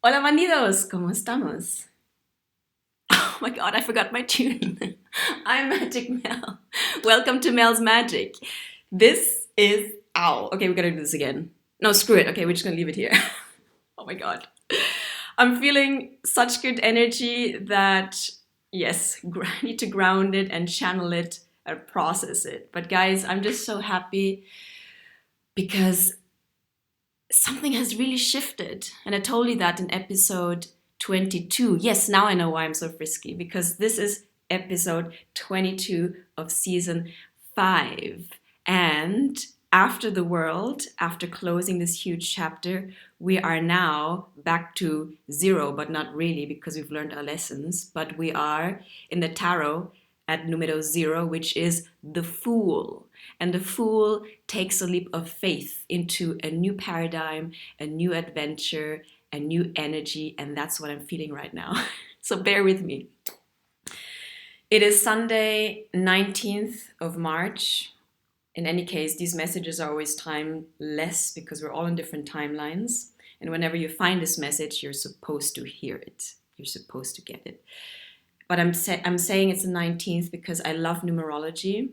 Hola, Bandidos, ¿cómo estamos? Oh my god, I forgot my tune. I'm Magic Mel. Welcome to Mel's Magic. This is. Ow. Okay, we gotta do this again. No, screw it. Okay, we're just gonna leave it here. Oh my god. I'm feeling such good energy that, yes, I need to ground it and channel it and process it. But guys, I'm just so happy because something has really shifted. And I told you that in episode 22. Yes, now I know why I'm so frisky, because this is episode 22 of season 5. And after the world, after closing this huge chapter, we are now back to zero, but not really because we've learned our lessons. But we are in the tarot at numero 0, which is the Fool. And the Fool takes a leap of faith into a new paradigm, a new adventure, a new energy, and that's what I'm feeling right now. So bear with me. It is Sunday, 19th of March. In any case, these messages are always timeless because we're all in different timelines. And whenever you find this message, you're supposed to hear it. You're supposed to get it. But I'm saying it's the 19th because I love numerology.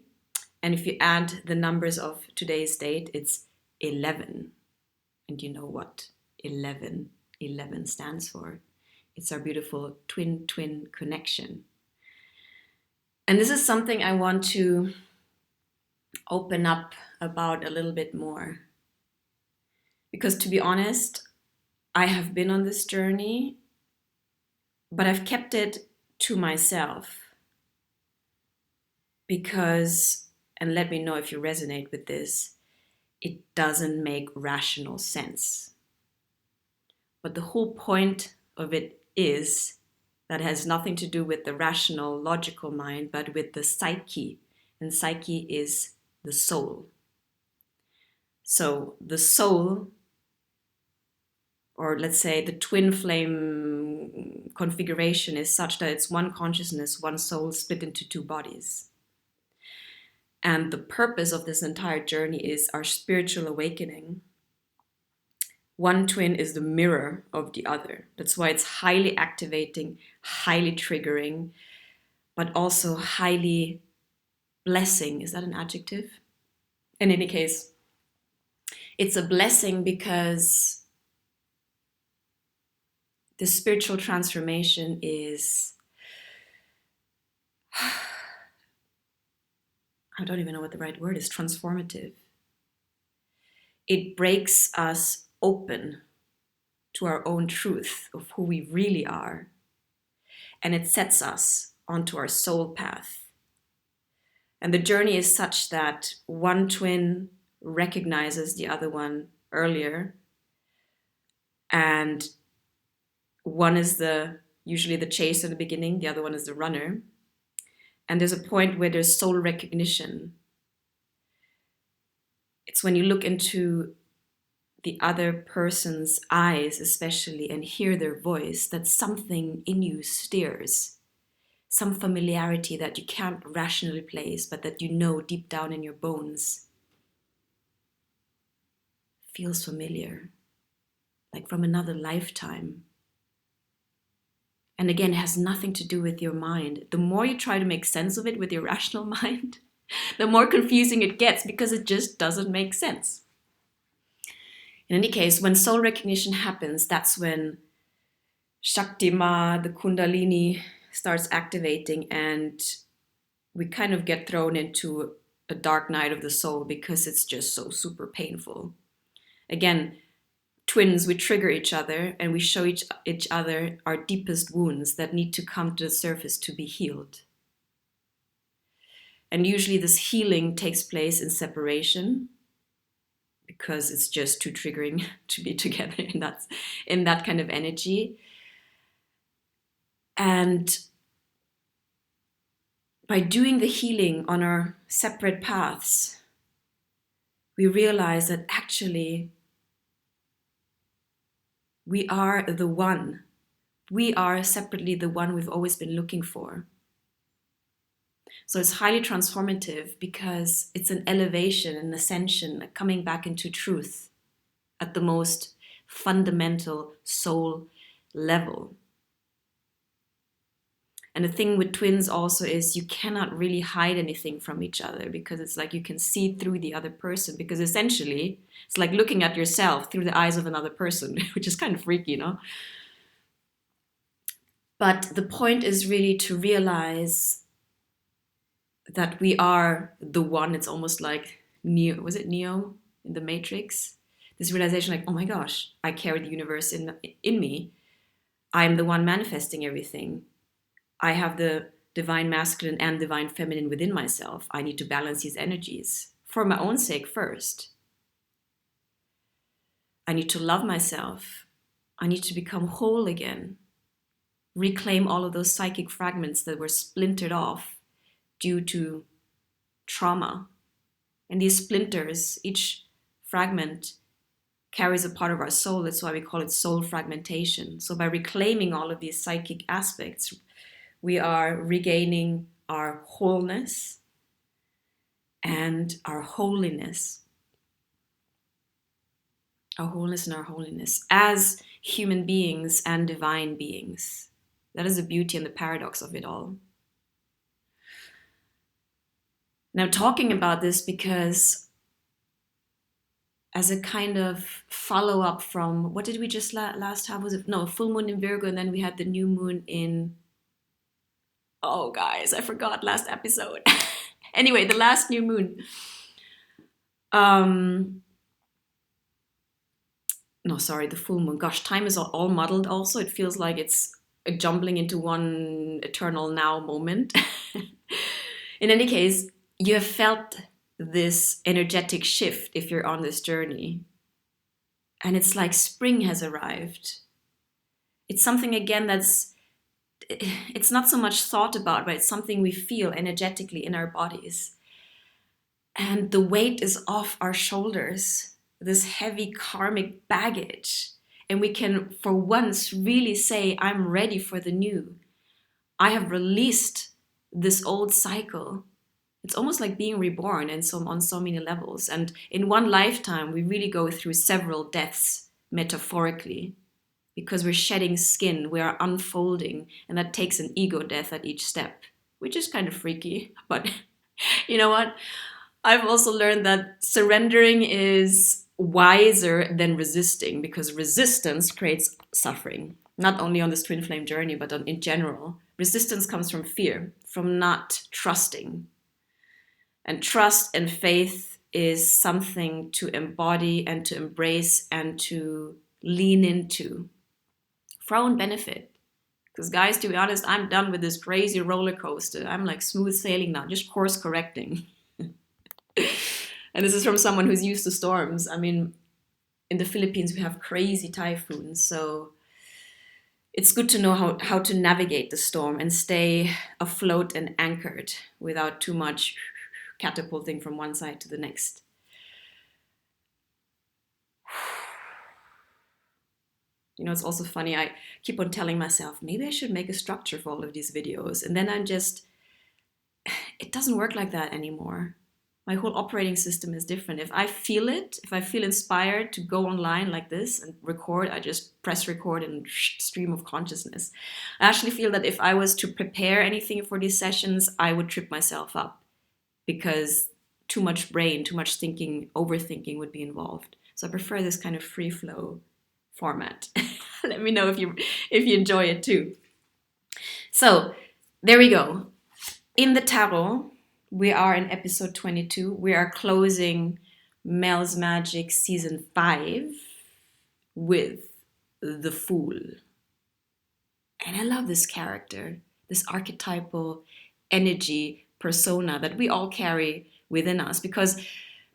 And if you add the numbers of today's date, it's 11. And you know what 11 stands for? It's our beautiful twin connection. And this is something I want to open up about a little bit more. Because to be honest, I have been on this journey, but I've kept it to myself. Because, and let me know if you resonate with this, it doesn't make rational sense. But the whole point of it is that has nothing to do with the rational, logical mind, but with the psyche. And psyche is the soul. So the soul, or let's say the twin flame configuration, is such that it's one consciousness, one soul split into two bodies. And the purpose of this entire journey is our spiritual awakening. One twin is the mirror of the other. That's why it's highly activating, highly triggering, but also highly blessing. Is that an adjective? In any case, it's a blessing because the spiritual transformation is, I don't even know what the right word is, transformative. It breaks us open to our own truth of who we really are. And it sets us onto our soul path. And the journey is such that one twin recognizes the other one earlier. And one is usually the chaser in the beginning, the other one is the runner. And there's a point where there's soul recognition. It's when you look into the other person's eyes, especially, and hear their voice, that something in you stirs. Some familiarity that you can't rationally place, but that you know deep down in your bones feels familiar, like from another lifetime. And again, it has nothing to do with your mind. The more you try to make sense of it with your rational mind, the more confusing it gets because it just doesn't make sense. In any case, when soul recognition happens, that's when Shakti Ma, the Kundalini, starts activating, and we kind of get thrown into a dark night of the soul because it's just so super painful. Again, twins, we trigger each other and we show each other our deepest wounds that need to come to the surface to be healed. And usually this healing takes place in separation because it's just too triggering to be together in that kind of energy. And by doing the healing on our separate paths, we realize that actually we are the one. We are separately the one we've always been looking for. So it's highly transformative because it's an elevation, an ascension, a coming back into truth at the most fundamental soul level. And the thing with twins also is you cannot really hide anything from each other, because it's like you can see through the other person, because essentially it's like looking at yourself through the eyes of another person, which is kind of freaky, you know? But the point is really to realize that we are the one. It's almost like Neo, was it Neo in the Matrix? This realization like, oh my gosh, I carry the universe in me. I'm the one manifesting everything. I have the divine masculine and divine feminine within myself. I need to balance these energies for my own sake first. I need to love myself. I need to become whole again. Reclaim all of those psychic fragments that were splintered off due to trauma. And these splinters, each fragment carries a part of our soul. That's why we call it soul fragmentation. So by reclaiming all of these psychic aspects, we are regaining our wholeness and our holiness. Our wholeness and our holiness as human beings and divine beings. That is the beauty and the paradox of it all. Now, talking about this because as a kind of follow-up from, what did we just last have? Was it, no, full moon in Virgo, and then we had the new moon in, oh guys, I forgot last episode. Anyway, the last new moon. No, sorry, the full moon. Gosh, time is all muddled also. It feels like it's jumbling into one eternal now moment. In any case, you have felt this energetic shift if you're on this journey. And it's like spring has arrived. It's something, again, it's not so much thought about, but it's something we feel energetically in our bodies. And the weight is off our shoulders, this heavy karmic baggage. And we can, for once, really say, I'm ready for the new. I have released this old cycle. It's almost like being reborn and on so many levels. And in one lifetime, we really go through several deaths, metaphorically, because we're shedding skin, we are unfolding, and that takes an ego death at each step, which is kind of freaky. But you know what? I've also learned that surrendering is wiser than resisting, because resistance creates suffering, not only on this twin flame journey, but in general. Resistance comes from fear, from not trusting. And trust and faith is something to embody and to embrace and to lean into for our own benefit. Because guys, to be honest, I'm done with this crazy roller coaster. I'm like smooth sailing now, just course correcting. And this is from someone who's used to storms. I mean, in the Philippines, we have crazy typhoons. So it's good to know how to navigate the storm and stay afloat and anchored without too much catapulting from one side to the next. You know, it's also funny. I keep on telling myself, maybe I should make a structure for all of these videos. And then it doesn't work like that anymore. My whole operating system is different. If I feel it, if I feel inspired to go online like this and record, I just press record and stream of consciousness. I actually feel that if I was to prepare anything for these sessions, I would trip myself up, because too much brain, too much thinking, overthinking would be involved. So I prefer this kind of free flow format. Let me know if you enjoy it too. So there we go. In the tarot, we are in episode 22. We are closing Mel's Magic season 5 with the Fool. And I love this character, this archetypal energy persona that we all carry within us, because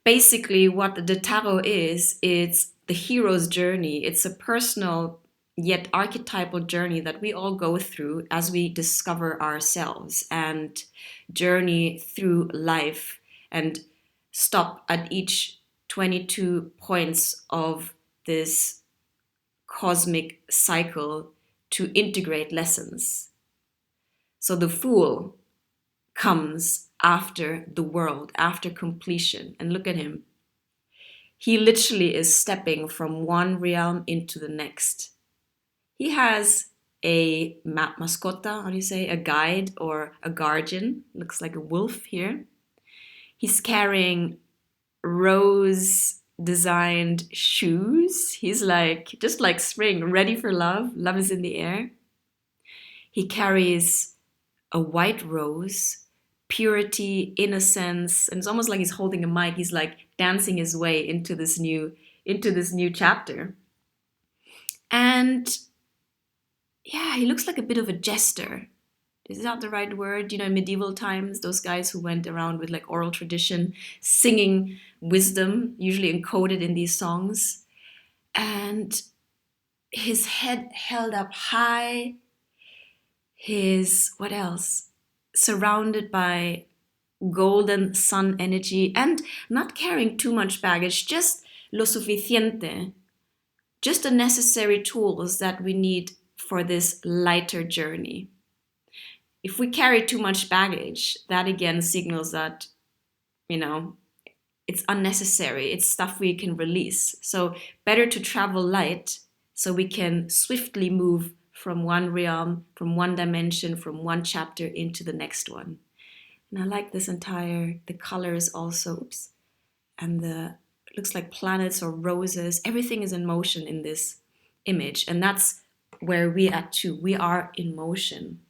basically what the tarot is, it's the hero's journey. It's a personal yet archetypal journey that we all go through as we discover ourselves and journey through life and stop at each 22 points of this cosmic cycle to integrate lessons. So the Fool comes after the world, after completion. And look at him. He literally is stepping from one realm into the next. He has a mascota, how do you say, a guide or a guardian. Looks like a wolf here. He's carrying rose designed shoes. He's like, just like spring, ready for love. Love is in the air. He carries a white rose, purity, innocence, and it's almost like he's holding a mic. He's like dancing his way into this new chapter. And yeah, he looks like a bit of a jester. Is that the right word? You know, in medieval times, those guys who went around with like oral tradition, singing wisdom, usually encoded in these songs. And his head held up high, his, what else? Surrounded by golden sun energy and not carrying too much baggage, just lo suficiente, just the necessary tools that we need for this lighter journey. If we carry too much baggage, that again signals that, you know, it's unnecessary. It's stuff we can release. So better to travel light so we can swiftly move from one realm, from one dimension, from one chapter into the next one. And I like this the colors also, and it looks like planets or roses. Everything is in motion in this image. And that's where we at too. We are in motion.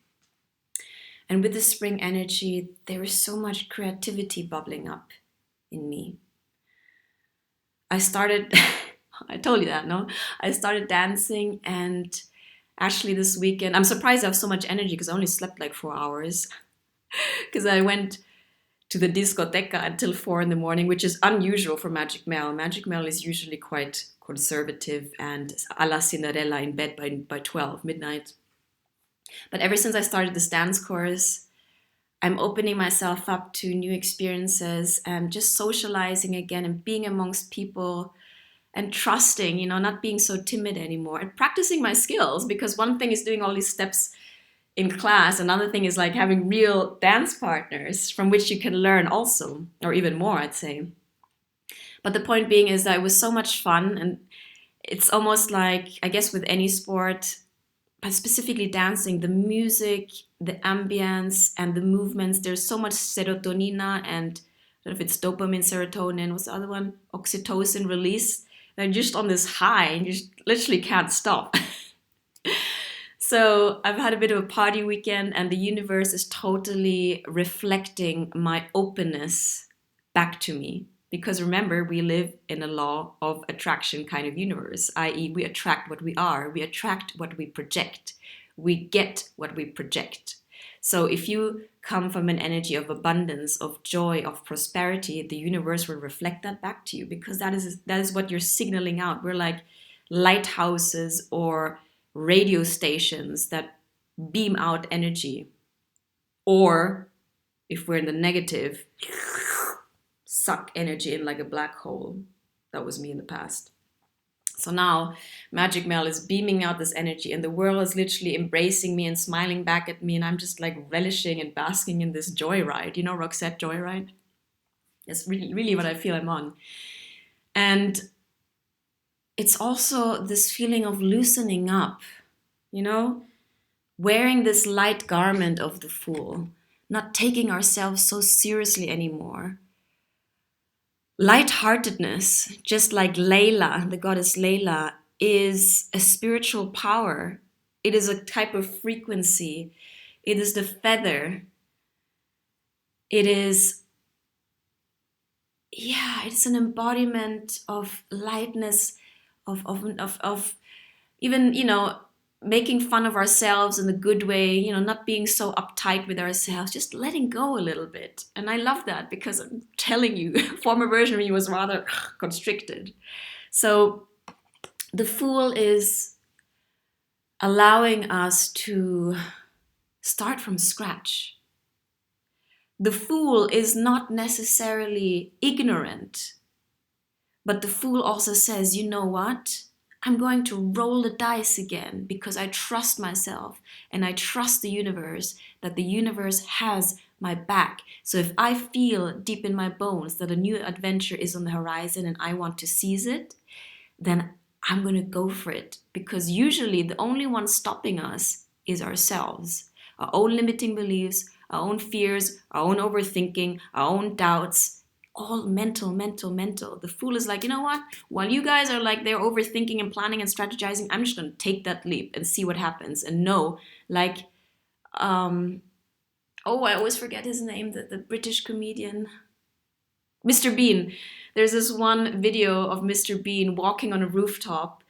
And with the spring energy, there is so much creativity bubbling up in me. I started, I told you that, no? I started dancing, and actually this weekend, I'm surprised I have so much energy because I only slept like 4 hours. Because I went to the discoteca until 4 in the morning, which is unusual for Magic Mel. Magic Mel is usually quite conservative and a la Cinderella in bed by 12, midnight. But ever since I started this dance course, I'm opening myself up to new experiences and just socializing again and being amongst people and trusting, you know, not being so timid anymore and practicing my skills, because one thing is doing all these steps in class, another thing is like having real dance partners from which you can learn also, or even more, I'd say. But the point being is that it was so much fun, and it's almost like, I guess with any sport, but specifically dancing, the music, the ambience, and the movements, there's so much serotonin and I don't know if it's dopamine, serotonin, what's the other one? Oxytocin release. They're just on this high and you just literally can't stop. So I've had a bit of a party weekend, and the universe is totally reflecting my openness back to me. Because remember, we live in a law of attraction kind of universe, i.e. we attract what we are, we attract what we project, we get what we project. So if you come from an energy of abundance, of joy, of prosperity, the universe will reflect that back to you, because that is what you're signaling out. We're like lighthouses or radio stations that beam out energy. Or if we're in the negative, suck energy in like a black hole. That was me in the past. So now Magic Mel is beaming out this energy, and the world is literally embracing me and smiling back at me, and I'm just like relishing and basking in this joyride. You know, Roxette Joyride? It's really, really what I feel I'm on. And it's also this feeling of loosening up, you know, wearing this light garment of the Fool, not taking ourselves so seriously anymore. Lightheartedness, just like Layla, the goddess Layla, is a spiritual power. It is a type of frequency. It is the feather. It is, it's an embodiment of lightness, of even, you know, making fun of ourselves in a good way, you know, not being so uptight with ourselves, just letting go a little bit. And I love that, because I'm telling you, former version of me was rather constricted. So the Fool is allowing us to start from scratch. The Fool is not necessarily ignorant, but the Fool also says, you know what? I'm going to roll the dice again, because I trust myself and I trust the universe, that the universe has my back. So if I feel deep in my bones that a new adventure is on the horizon and I want to seize it, then I'm going to go for it. Because usually the only one stopping us is ourselves. Our own limiting beliefs, our own fears, our own overthinking, our own doubts. All mental, mental, mental. The fool is like, you know what? While you guys are like they're overthinking and planning and strategizing, I'm just going to take that leap and see what happens. And know, like, oh, I always forget his name, the British comedian. Mr. Bean. There's this one video of Mr. Bean walking on a rooftop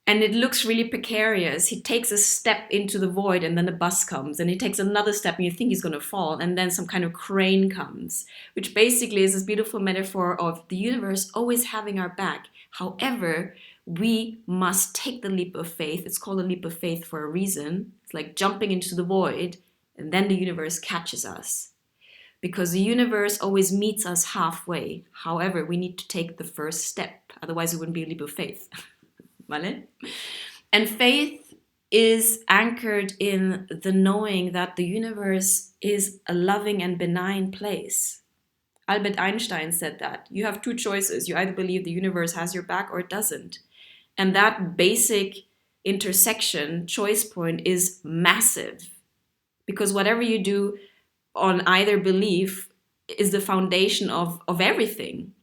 and it looks really precarious. He takes a step into the void and then a bus comes, and he takes another step and you think he's going to fall, and then some kind of crane comes, which basically is this beautiful metaphor of the universe always having our back. However, we must take the leap of faith. It's called a leap of faith for a reason. It's like jumping into the void and then the universe catches us. Because the universe always meets us halfway. However, we need to take the first step. Otherwise, it wouldn't be a leap of faith. Vale? And faith is anchored in the knowing that the universe is a loving and benign place. Albert Einstein said that. You have two choices. You either believe the universe has your back or it doesn't. And that basic intersection, choice point, is massive. Because whatever you do on either belief is the foundation of everything.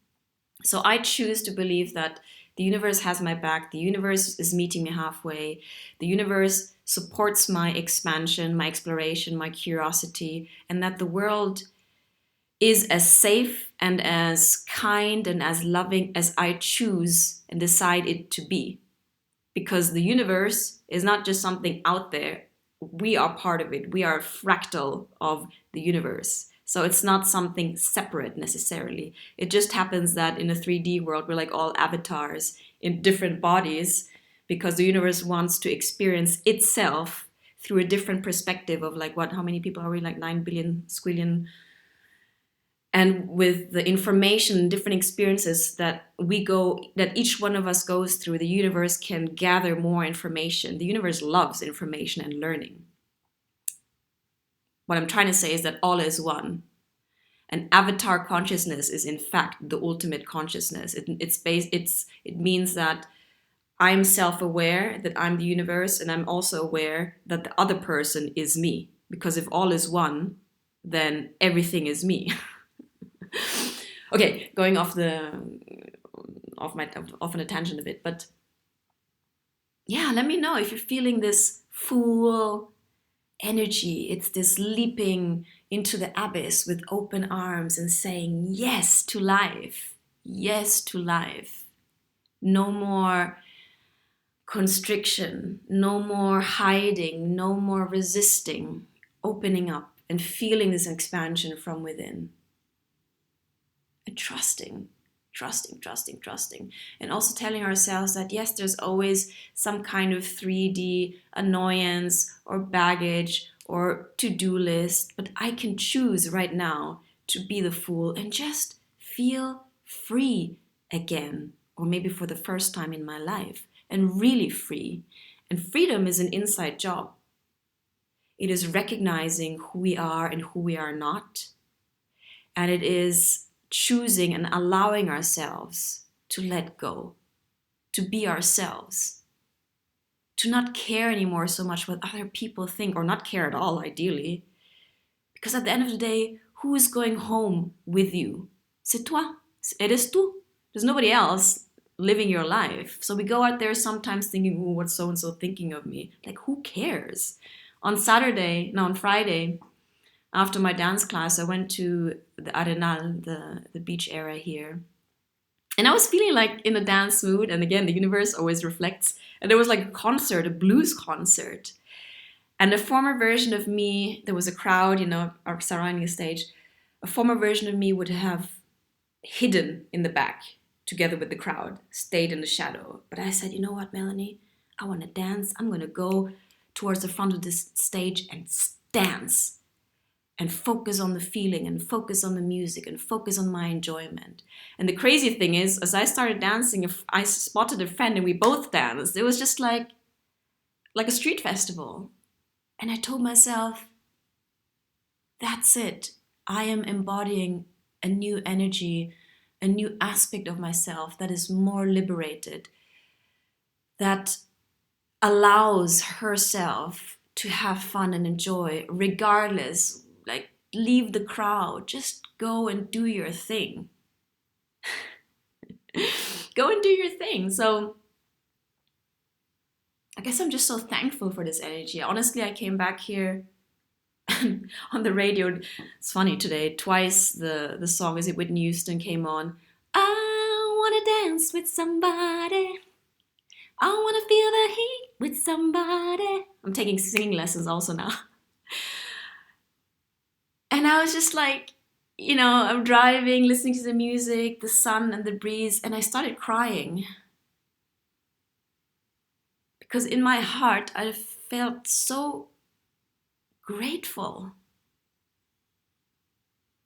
So I choose to believe that the universe has my back, the universe is meeting me halfway, the universe supports my expansion, my exploration, my curiosity, and that the world is as safe and as kind and as loving as I choose and decide it to be. Because the universe is not just something out there, we are part of it. We are a fractal of the universe. So it's not something separate necessarily. It just happens that in a 3D world, we're like all avatars in different bodies because the universe wants to experience itself through a different perspective of like what, how many people are we? Like 9 billion squillion. And with the information, different experiences that that each one of us goes through, the universe can gather more information. The universe loves information and learning. What I'm trying to say is that all is one. And avatar consciousness is in fact the ultimate consciousness. It means that I'm self-aware that I'm the universe, and I'm also aware that the other person is me. Because if all is one, then everything is me. Okay, going off an a tangent a bit, but yeah, let me know if you're feeling this full energy. It's this leaping into the abyss with open arms and saying yes to life. Yes to life. No more constriction, no more hiding, no more resisting. Opening up and feeling this expansion from within. And trusting. And also telling ourselves that yes, there's always some kind of 3D annoyance or baggage or to-do list, but I can choose right now to be the fool and just feel free again, or maybe for the first time in my life, and really free. And freedom is an inside job. It is recognizing who we are and who we are not. And it is choosing and allowing ourselves to let go, to be ourselves, to not care anymore so much what other people think, or not care at all, ideally. Because at the end of the day, who is going home with you? C'est toi. Eres tú. There's nobody else living your life. So we go out there sometimes thinking, ooh, what's so-and-so thinking of me? Like, who cares? On Friday, after my dance class, I went to the Arenal, the beach area here. And I was feeling like in a dance mood. And again, the universe always reflects. And there was like a concert, a blues concert. And a former version of me, there was a crowd, surrounding the stage. A former version of me would have hidden in the back together with the crowd, stayed in the shadow. But I said, you know what, Melanie? I want to dance. I'm going to go towards the front of this stage and dance. And focus on the feeling and focus on the music and focus on my enjoyment. And the crazy thing is, as I started dancing, I spotted a friend and we both danced. It was just like a street festival. And I told myself, that's it. I am embodying a new energy, a new aspect of myself that is more liberated, that allows herself to have fun and enjoy regardless. Like, leave the crowd, just go and do your thing. Go and do your thing. So I guess I'm just so thankful for this energy. Honestly, I came back here on the radio. It's funny today, twice the song Is It Whitney Houston came on. I wanna dance with somebody, I wanna feel the heat with somebody. I'm taking singing lessons also now. And I was just like, I'm driving, listening to the music, the sun and the breeze, and I started crying. Because in my heart, I felt so grateful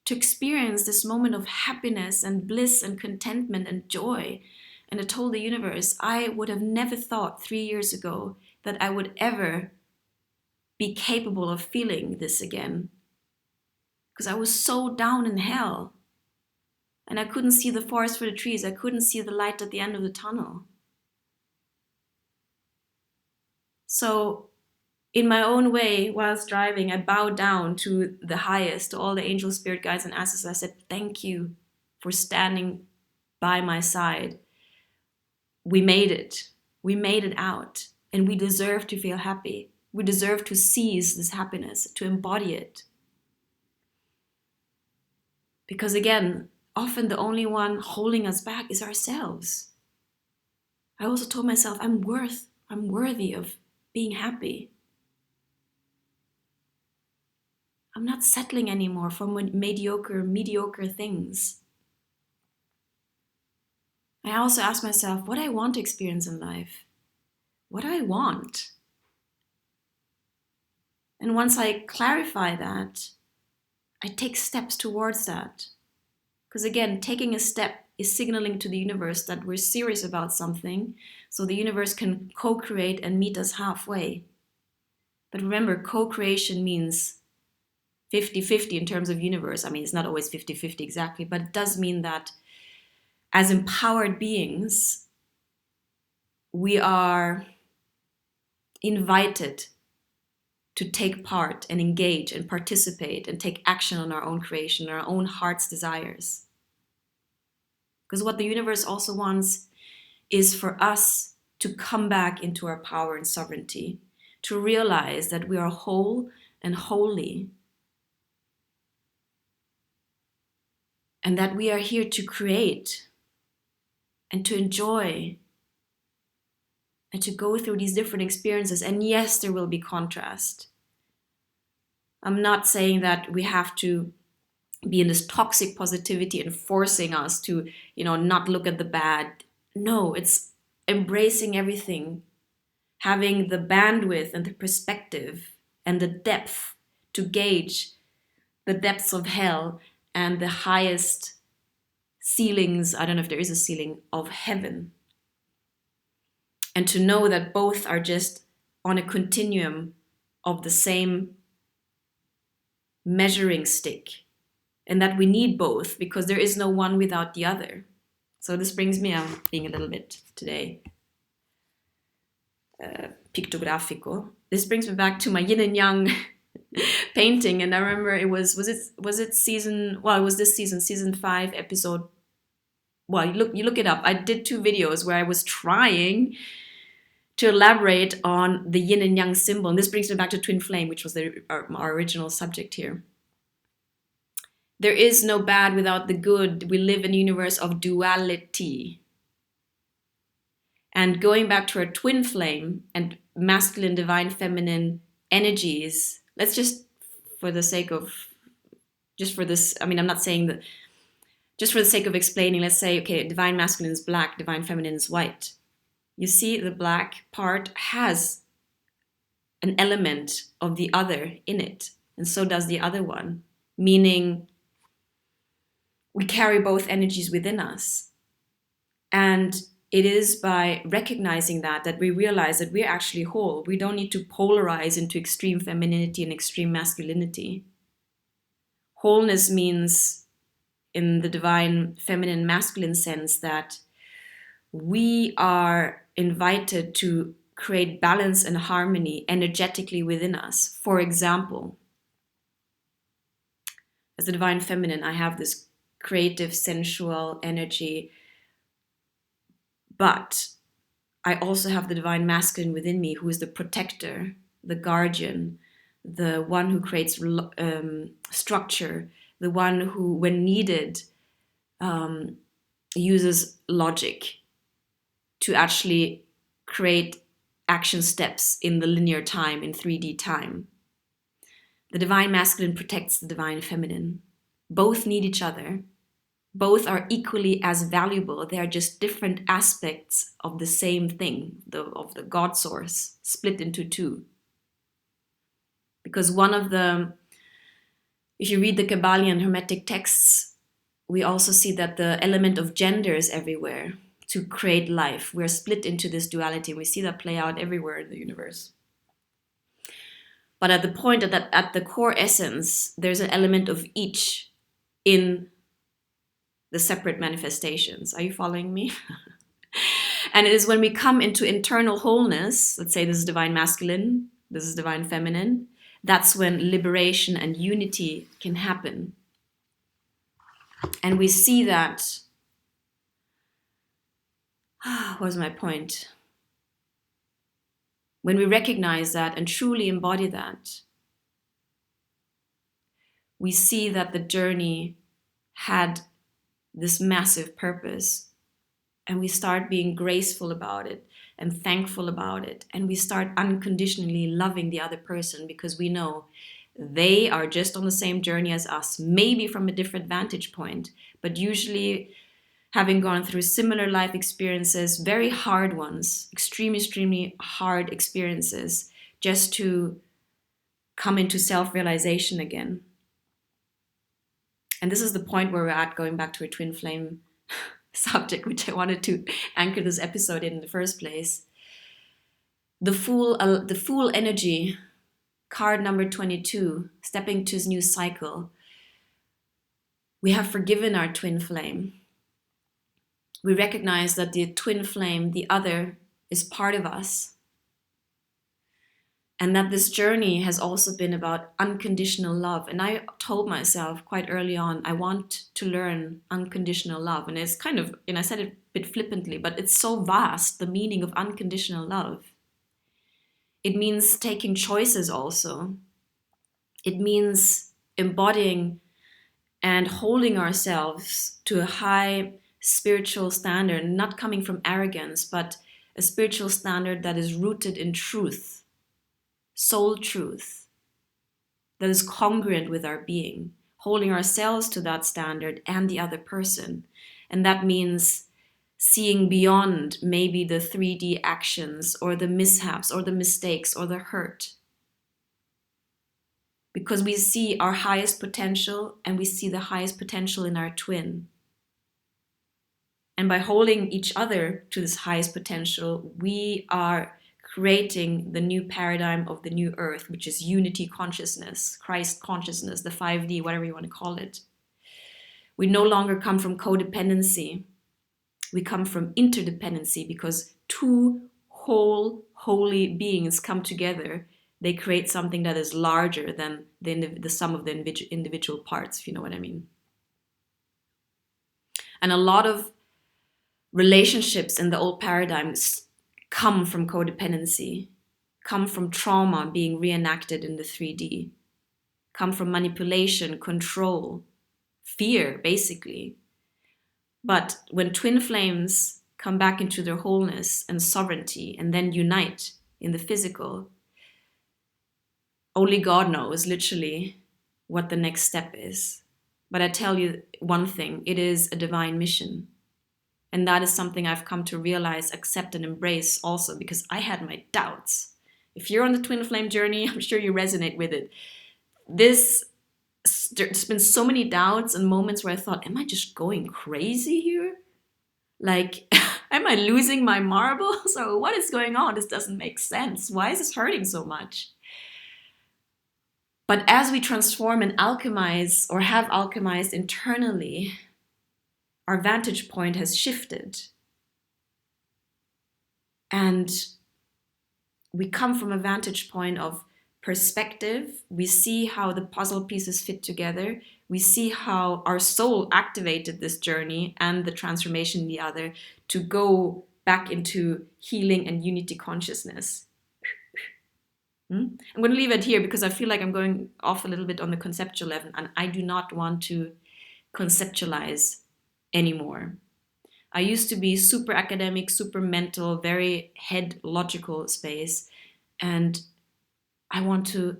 to experience this moment of happiness and bliss and contentment and joy. And I told the universe, I would have never thought 3 years ago that I would ever be capable of feeling this again. Because I was so down in hell. And I couldn't see the forest for the trees. I couldn't see the light at the end of the tunnel. So in my own way, whilst driving, I bowed down to the highest, to all the angel, spirit guides, and ancestors. I said, thank you for standing by my side. We made it. We made it out. And we deserve to feel happy. We deserve to seize this happiness, to embody it. Because again, often the only one holding us back is ourselves. I also told myself, I'm worthy of being happy. I'm not settling anymore for mediocre things. I also asked myself, what do I want to experience in life? What do I want? And once I clarify that, I take steps towards that. Because again, taking a step is signaling to the universe that we're serious about something, so the universe can co-create and meet us halfway. But remember, co-creation means 50-50 in terms of universe. I mean, it's not always 50-50 exactly, but it does mean that as empowered beings, we are invited to take part and engage and participate and take action on our own creation, our own heart's desires. Because what the universe also wants is for us to come back into our power and sovereignty, to realize that we are whole and holy, and that we are here to create and to enjoy and to go through these different experiences. And yes, there will be contrast. I'm not saying that we have to be in this toxic positivity and forcing us to, not look at the bad. No, it's embracing everything, having the bandwidth and the perspective and the depth to gauge the depths of hell and the highest ceilings, I don't know if there is a ceiling, of heaven. And to know that both are just on a continuum of the same measuring stick, and that we need both because there is no one without the other. So this brings me, I'm being a little bit today pictographico. This brings me back to my yin and yang painting, and I remember it was it season, well, it was this season 5 episode, well, you look it up. I did 2 videos where I was trying to elaborate on the yin and yang symbol, and this brings me back to twin flame, which was our original subject here. There is no bad without the good. We live in a universe of duality. And going back to our twin flame and masculine, divine, feminine energies, let's just for the sake of explaining, let's say, okay, divine masculine is black, divine feminine is white. You see, the black part has an element of the other in it, and so does the other one, meaning we carry both energies within us. And it is by recognizing that we realize that we're actually whole. We don't need to polarize into extreme femininity and extreme masculinity. Wholeness means, in the divine feminine masculine sense, that we are invited to create balance and harmony energetically within us. For example, as the divine feminine, I have this creative, sensual energy, but I also have the divine masculine within me, who is the protector, the guardian, the one who creates structure, the one who, when needed, uses logic to actually create action steps in the linear time, in 3D time. The divine masculine protects the divine feminine. Both need each other. Both are equally as valuable. They are just different aspects of the same thing, of the God source, split into two. Because if you read the Kabbalion Hermetic texts, we also see that the element of gender is everywhere to create life. We're split into this duality. We see that play out everywhere in the universe. But at the point that at the core essence, there's an element of each in the separate manifestations. Are you following me? And it is when we come into internal wholeness, let's say this is divine masculine, this is divine feminine, that's when liberation and unity can happen. And we see that, what was my point? When we recognize that and truly embody that, we see that the journey had this massive purpose, and we start being graceful about it and thankful about it, and we start unconditionally loving the other person because we know they are just on the same journey as us, maybe from a different vantage point, but usually having gone through similar life experiences, very hard ones, extremely hard experiences, just to come into self-realization again. And this is the point where we're at, going back to a twin flame subject, which I wanted to anchor this episode in the first place. The Fool energy, card number 22, stepping to his new cycle. We have forgiven our twin flame. We recognize that the twin flame, the other, is part of us. And that this journey has also been about unconditional love. And I told myself quite early on, I want to learn unconditional love. And it's kind of, and I said it a bit flippantly, but it's so vast, the meaning of unconditional love. It means taking choices also. It means embodying and holding ourselves to a high spiritual standard, not coming from arrogance, but a spiritual standard that is rooted in truth, soul truth, that is congruent with our being, holding ourselves to that standard and the other person. And that means seeing beyond maybe the 3D actions or the mishaps or the mistakes or the hurt. Because we see our highest potential and we see the highest potential in our twin. And by holding each other to this highest potential, we are creating the new paradigm of the new earth, which is unity consciousness, Christ consciousness, the 5D, whatever you want to call it. We no longer come from codependency. We come from interdependency, because two whole, holy beings come together. They create something that is larger than the sum of the individual parts, if you know what I mean. And a lot of relationships in the old paradigms come from codependency, come from trauma being reenacted in the 3D, come from manipulation, control, fear, basically. But when twin flames come back into their wholeness and sovereignty and then unite in the physical, only God knows, literally, what the next step is. But I tell you one thing, it is a divine mission. And that is something I've come to realize, accept, and embrace also, because I had my doubts. If you're on the twin flame journey, I'm sure you resonate with it. There's been so many doubts and moments where I thought, am I just going crazy here? Like, am I losing my marbles? Or what is going on? This doesn't make sense. Why is this hurting so much? But as we transform and alchemize, or have alchemized internally, our vantage point has shifted. And we come from a vantage point of perspective. We see how the puzzle pieces fit together. We see how our soul activated this journey and the transformation in the other to go back into healing and unity consciousness. I'm going to leave it here because I feel like I'm going off a little bit on the conceptual level, and I do not want to conceptualize anymore. I used to be super academic, super mental, very head logical space, and I want to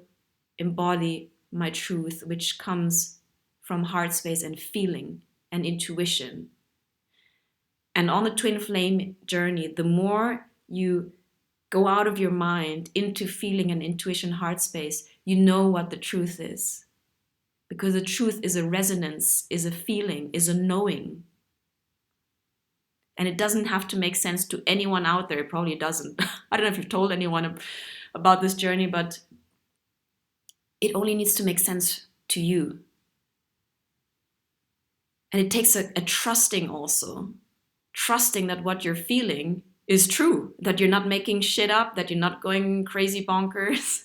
embody my truth, which comes from heart space and feeling and intuition. And on the twin flame journey, the more you go out of your mind into feeling and intuition heart space, you know what the truth is. Because the truth is a resonance, is a feeling, is a knowing. And it doesn't have to make sense to anyone out there. It probably doesn't. I don't know if you've told anyone about this journey, but it only needs to make sense to you. And it takes a trusting also. Trusting that what you're feeling is true, that you're not making shit up, that you're not going crazy bonkers.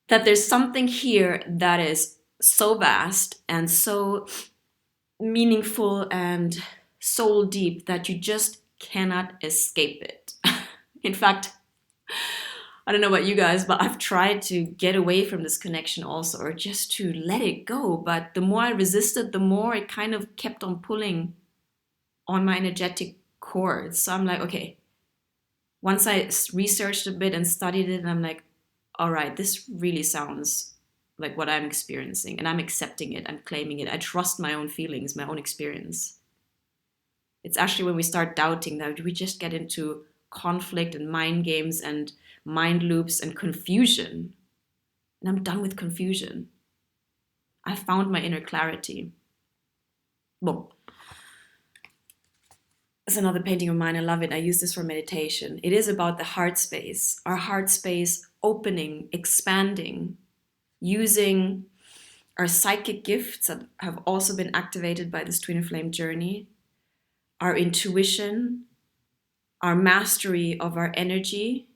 That there's something here that is so vast and so meaningful and soul deep that you just cannot escape it. In fact, I don't know about you guys, but I've tried to get away from this connection also, or just to let it go. But the more I resisted, the more it kind of kept on pulling on my energetic cords. So I'm like, okay, once I researched a bit and studied it, I'm like, all right, this really sounds like what I'm experiencing, and I'm accepting it, I'm claiming it. I trust my own feelings, my own experience. It's actually when we start doubting that we just get into conflict and mind games and mind loops and confusion. And I'm done with confusion. I found my inner clarity. Boom. It's another painting of mine. I love it. I use this for meditation. It is about the heart space, our heart space opening, expanding, using our psychic gifts that have also been activated by this twin flame journey, our intuition, our mastery of our energy,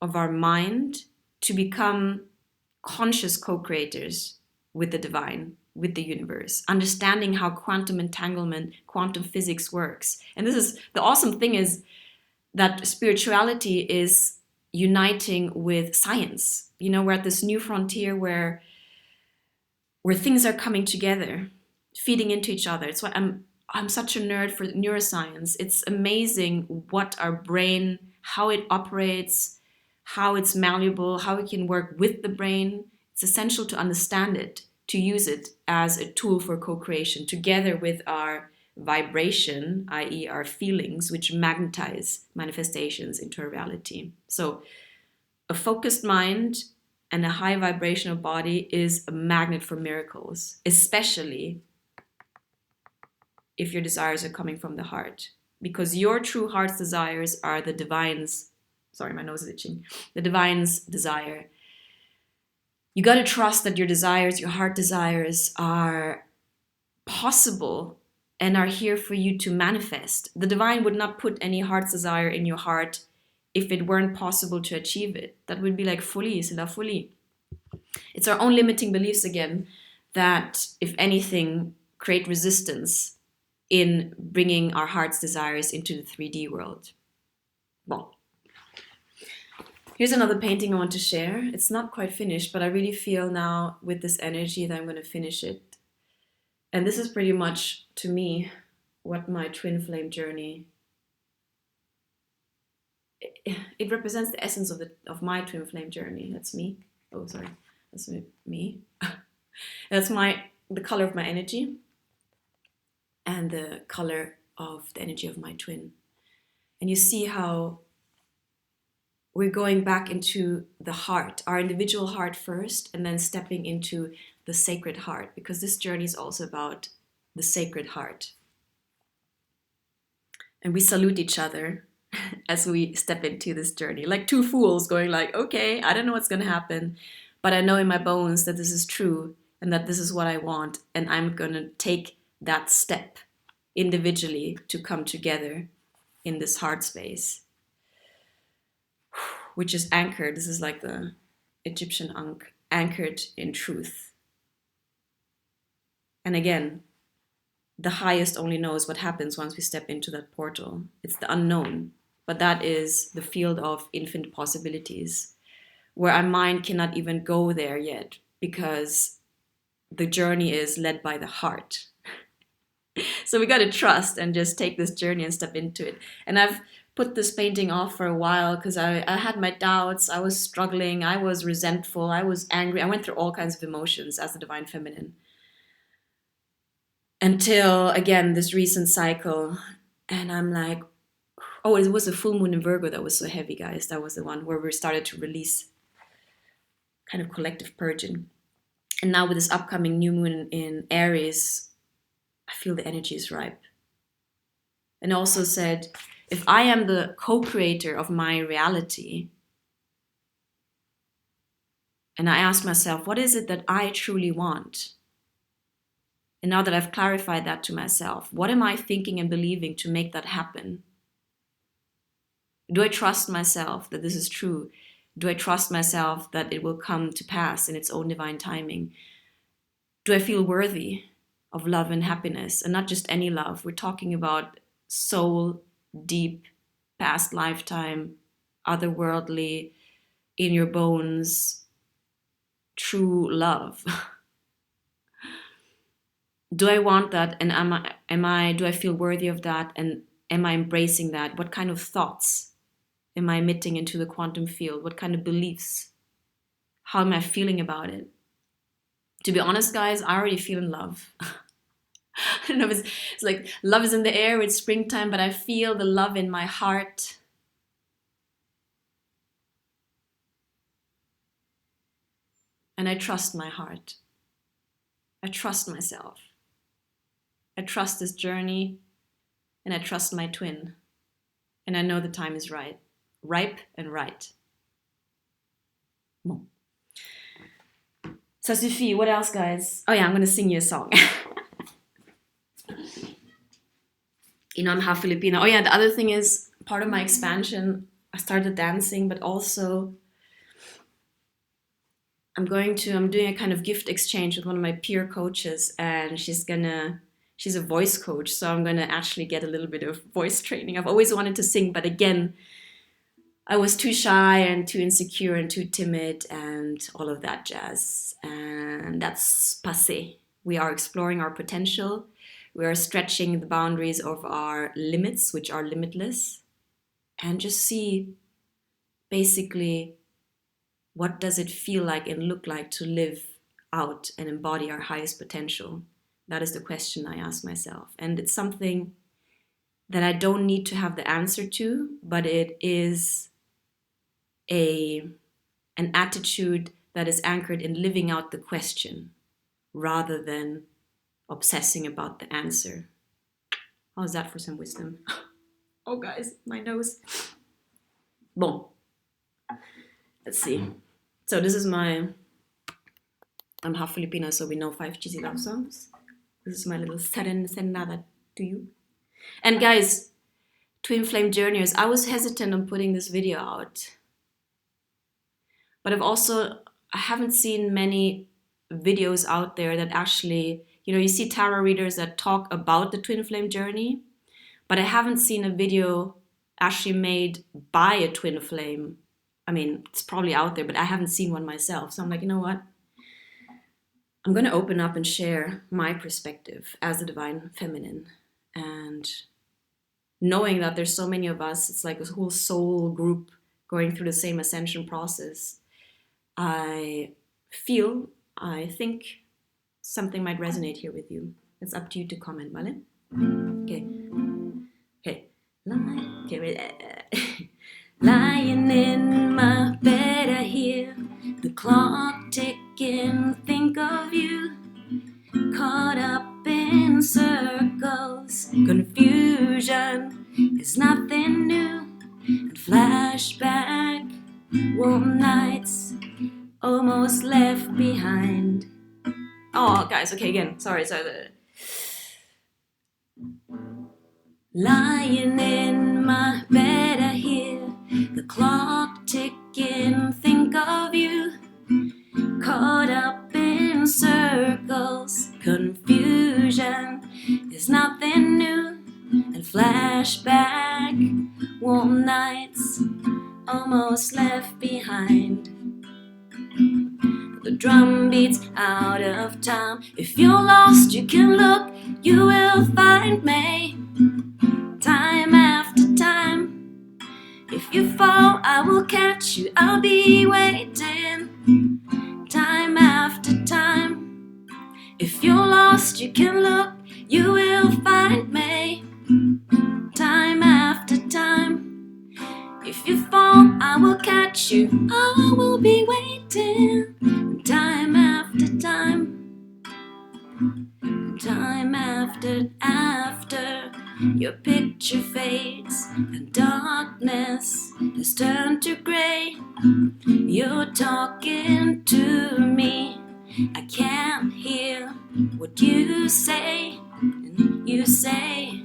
of our mind, to become conscious co-creators with the divine, with the universe, understanding how quantum entanglement, quantum physics works. And this is the awesome thing, is that spirituality is uniting with science. You know, we're at this new frontier where things are coming together, feeding into each other. It's why I'm such a nerd for neuroscience. It's amazing what our brain, how it operates, how it's malleable, how it can work with the brain. It's essential to understand it, to use it as a tool for co-creation, together with our vibration, i.e. our feelings, which magnetize manifestations into a reality. So a focused mind and a high vibrational body is a magnet for miracles, especially if your desires are coming from the heart. Because your true heart's desires are the divine's, sorry, my nose is itching, the divine's desire. You got to trust that your desires, your heart desires, are possible and are here for you to manifest. The divine would not put any heart's desire in your heart if it weren't possible to achieve it. That would be like folie, c'est la folie. It's our own limiting beliefs again that, if anything, create resistance in bringing our heart's desires into the 3D world. Well, here's another painting I want to share. It's not quite finished, but I really feel now with this energy that I'm going to finish it. And this is pretty much, to me, what my twin flame journey, it represents the essence of my twin flame journey. That's me. Oh, sorry. That's me. That's the color of my energy and the color of the energy of my twin. And you see how we're going back into the heart, our individual heart first, and then stepping into the sacred heart, because this journey is also about the sacred heart. And we salute each other as we step into this journey, like two fools going like, okay, I don't know what's going to happen, but I know in my bones that this is true and that this is what I want, and I'm going to take that step individually to come together in this heart space, which is anchored. This is like the Egyptian ankh, anchored in truth. And again, the highest only knows what happens once we step into that portal. It's the unknown, but that is the field of infinite possibilities, where our mind cannot even go there yet because the journey is led by the heart. So we got to trust and just take this journey and step into it. And I've put this painting off for a while because I had my doubts. I was struggling. I was resentful. I was angry. I went through all kinds of emotions as the Divine Feminine. Until, again, this recent cycle. And I'm like, oh, it was a full moon in Virgo that was so heavy, guys. That was the one where we started to release kind of collective purging. And now with this upcoming new moon in Aries, I feel the energy is ripe. And also said, if I am the co-creator of my reality, and I ask myself, what is it that I truly want? And now that I've clarified that to myself, what am I thinking and believing to make that happen? Do I trust myself that this is true? Do I trust myself that it will come to pass in its own divine timing? Do I feel worthy of love and happiness? And not just any love. We're talking about soul, deep, past lifetime, otherworldly, in your bones, true love. Do I want that? And do I feel worthy of that? And am I embracing that? What kind of thoughts am I emitting into the quantum field? What kind of beliefs? How am I feeling about it? To be honest, guys, I already feel in love. I don't know, it's like love is in the air, it's springtime, but I feel the love in my heart. And I trust my heart. I trust myself. I trust this journey, and I trust my twin. And I know the time is right. Ripe and right. Bon. Ça suffit. What else, guys? Oh yeah, I'm going to sing you a song. You know, I'm half Filipino. Oh yeah, the other thing is, part of my expansion, I started dancing, but also I'm doing a kind of gift exchange with one of my peer coaches, and she's a voice coach, so I'm gonna actually get a little bit of voice training. I've always wanted to sing, but again, I was too shy and too insecure and too timid and all of that jazz. And that's passé. We are exploring our potential. We are stretching the boundaries of our limits, which are limitless, and just see basically what does it feel like and look like to live out and embody our highest potential. That is the question I ask myself. And it's something that I don't need to have the answer to, but it is an attitude that is anchored in living out the question rather than obsessing about the answer. How's that for some wisdom? Oh, guys, my nose. Bon. Let's see. So this is I'm half Filipina, so we know 5 cheesy love songs. This is my little serenada to you. And guys, Twin Flame Journeyers, I was hesitant on putting this video out. But I haven't seen many videos out there that actually, you see tarot readers that talk about the Twin Flame journey, but I haven't seen a video actually made by a Twin Flame. I mean, it's probably out there, but I haven't seen one myself. So I'm like, you know what? I'm going to open up and share my perspective as the Divine Feminine. And knowing that there's so many of us, it's like a whole soul group going through the same ascension process. I think something might resonate here with you. It's up to you to comment, ¿vale? Okay. Lying in my bed, I hear the clock ticking. Think of you, caught up in circles. Confusion is nothing new. And flashback, warm nights almost left behind. Oh, guys, okay, again. Sorry. Lying in my bed, I hear the clock ticking. Think of you, caught up in circles. Confusion is nothing new, and flashback, warm nights almost left behind. The drum beats out of time. If you're lost, you can look, you will find me. Time after time. If you fall, I will catch you, I'll be waiting. Time after time. If you're lost, you can look, you will find me. Time after time. If you fall, I will catch you, I will be waiting. Time after time. Time after your picture fades and darkness has turned to grey. You're talking to me, I can't hear what you say. And you say,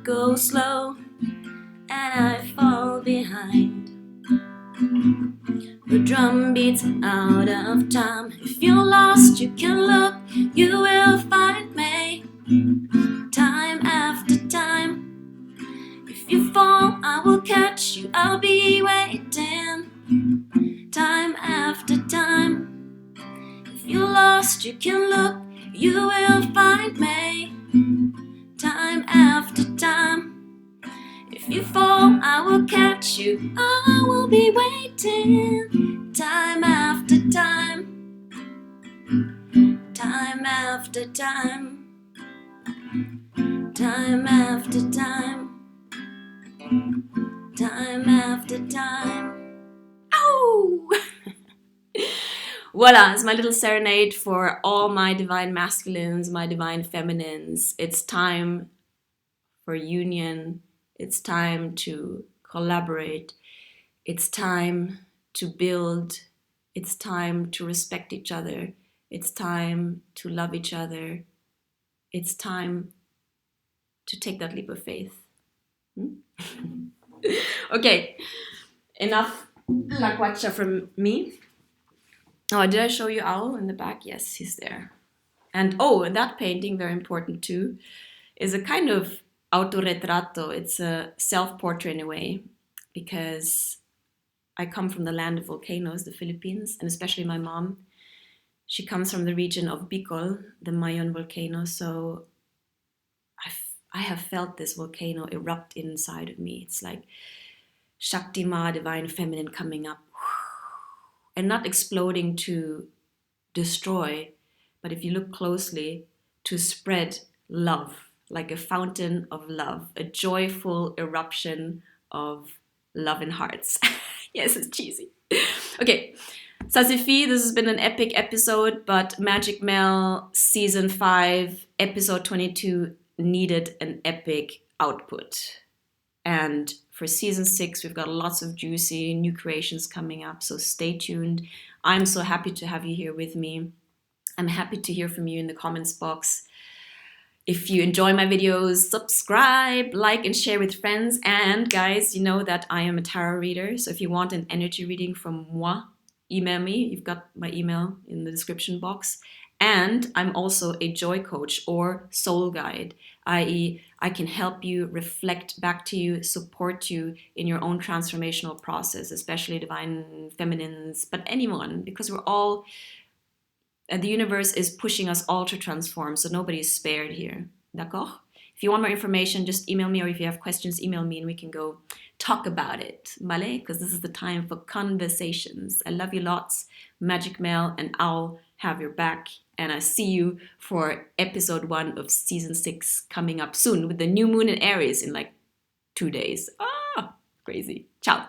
go slow, and I fall behind. The drum beats out of time. If you're lost, you can look, you will find me. Time after time. If you fall, I will catch you, I'll be waiting. Time after time. If you're lost, you can look, you will find me. Time after time. If you fall, I will catch you, I will be waiting. Time after time. Time after time. Time after time. Time after time. Ow! Voila, it's my little serenade for all my divine masculines, my divine feminines. It's time for union. It's time to collaborate. It's time to build. It's time to respect each other. It's time to love each other. It's time to take that leap of faith. Okay, enough La Guacha from me. Oh, did I show you Owl in the back? Yes, he's there. And that painting, very important too, is a kind of autorretrato. It's a self-portrait in a way, because I come from the land of volcanoes, the Philippines, and especially my mom. She comes from the region of Bicol, the Mayon volcano, so I have felt this volcano erupt inside of me. It's like Shakti Ma, divine feminine, coming up and not exploding to destroy, but if you look closely, to spread love, like a fountain of love, a joyful eruption of love in hearts. Yes, it's cheesy. Okay, ça suffit. This has been an epic episode, but Magic Mel Season 5, Episode 22 needed an epic output. And for Season 6, we've got lots of juicy new creations coming up, so stay tuned. I'm so happy to have you here with me. I'm happy to hear from you in the comments box. If you enjoy my videos, subscribe, like, and share with friends. And guys, you know that I am a tarot reader, so if you want an energy reading from moi, email me. You've got my email in the description box. And I'm also a joy coach or soul guide, i.e., I can help you, reflect back to you, support you in your own transformational process, especially divine feminines, but anyone, because we're all, the universe is pushing us all to transform, so nobody is spared here. D'accord? If you want more information, just email me, or if you have questions, email me and we can go talk about it. Vale? Because this is the time for conversations. I love you lots. Magic Mel and I'll have your back. And I see you for episode 1 of season 6 coming up soon with the new moon in Aries in like 2 days. Ah, crazy. Ciao.